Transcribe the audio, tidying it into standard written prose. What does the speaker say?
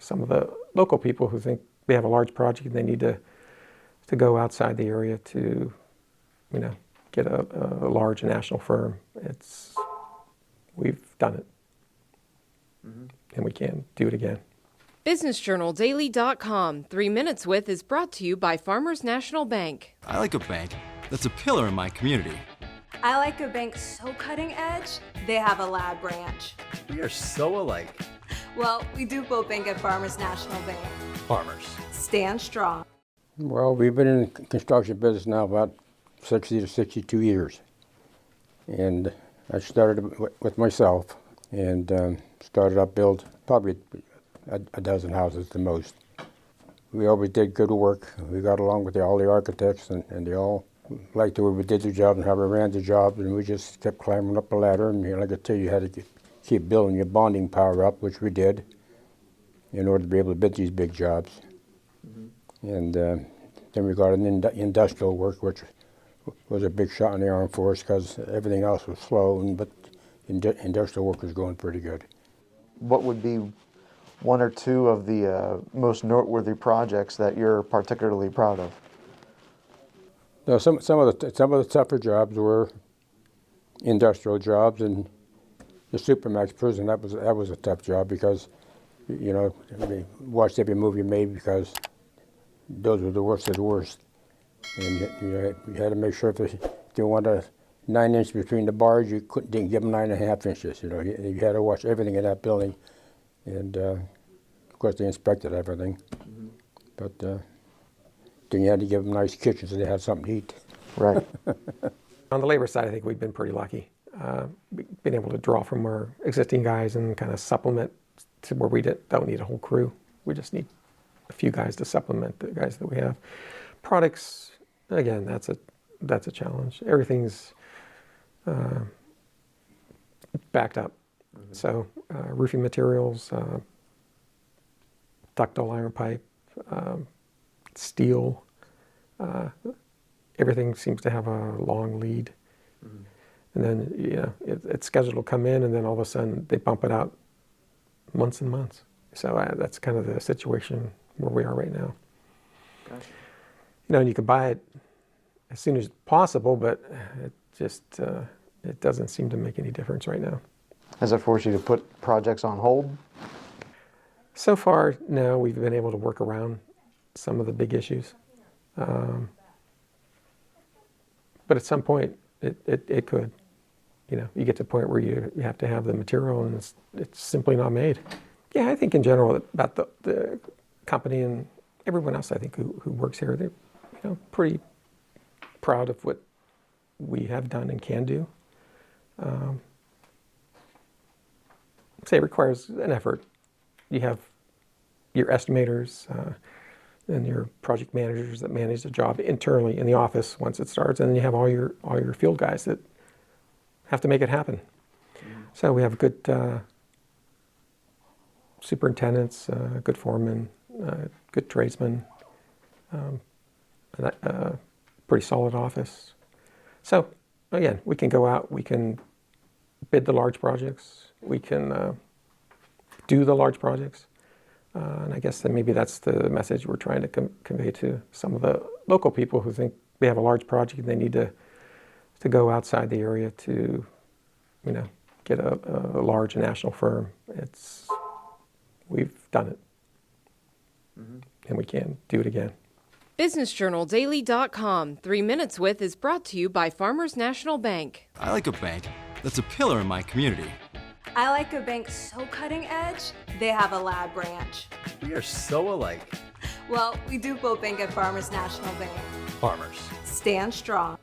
some of the local people who think they have a large project and they need to go outside the area to, get a large national firm. We've done it, and we can do it again. BusinessJournalDaily.com 3 Minutes With is brought to you by Farmers National Bank. I like a bank that's a pillar in my community. I like a bank so cutting edge, they have a lab branch. We are so alike. Well, we do both bank at Farmers National Bank. Farmers. Stand strong. Well, we've been in the construction business now about 60 to 62 years. And I started with myself and started up build probably a dozen houses the most. We always did good work. We got along with all the architects and they all liked the way we did the job and how we ran the job, and we just kept climbing up the ladder. And like I tell you, you had to keep building your bonding power up, which we did, in order to be able to bid these big jobs. And then we got an industrial work, which was a big shot in the arm for us because everything else was slow, but industrial work was going pretty good. What would be one or two of the most noteworthy projects that you're particularly proud of? Now, some of the tougher jobs were industrial jobs, and the Supermax prison. That was a tough job because, we watched every movie made because those were the worst of the worst. And you had to make sure if they wanted 9 inches between the bars, you didn't give them 9.5 inches. You had to watch everything in that building, and of course they inspected everything. But then you had to give them nice kitchens so they had something to eat. Right. On the labor side, I think we've been pretty lucky. We've been able to draw from our existing guys and kind of supplement to where we don't need a whole crew. We just need a few guys to supplement the guys that we have. Products, again, that's a challenge. Everything's backed up. So roofing materials, ductile iron pipe, steel, everything seems to have a long lead. And then, it's scheduled to come in, and then all of a sudden they bump it out months and months. So that's kind of the situation where we are right now. Gotcha. And you can buy it as soon as possible, but it just it doesn't seem to make any difference right now. Has that forced you to put projects on hold? So far, no. We've been able to work around some of the big issues. But at some point, it could. You get to a point where you have to have the material and it's simply not made. Yeah, I think in general about the company and everyone else, I think, who works here, they're pretty proud of what we have done and can do. Say it requires an effort. You have your estimators and your project managers that manage the job internally in the office once it starts, and then you have all your field guys that have to make it happen. So we have good superintendents, good foremen, good tradesmen, and a pretty solid office. So again, we can go out, we can bid the large projects, we can do the large projects. And I guess that maybe that's the message we're trying to convey to some of the local people who think they have a large project and they need to go outside the area to, get a large national firm. We've done it, and we can do it again. BusinessJournalDaily.com 3 Minutes With is brought to you by Farmers National Bank. I like a bank that's a pillar in my community. I like a bank so cutting edge, they have a lab branch. We are so alike. Well, we do both bank at Farmers National Bank. Farmers. Stand strong.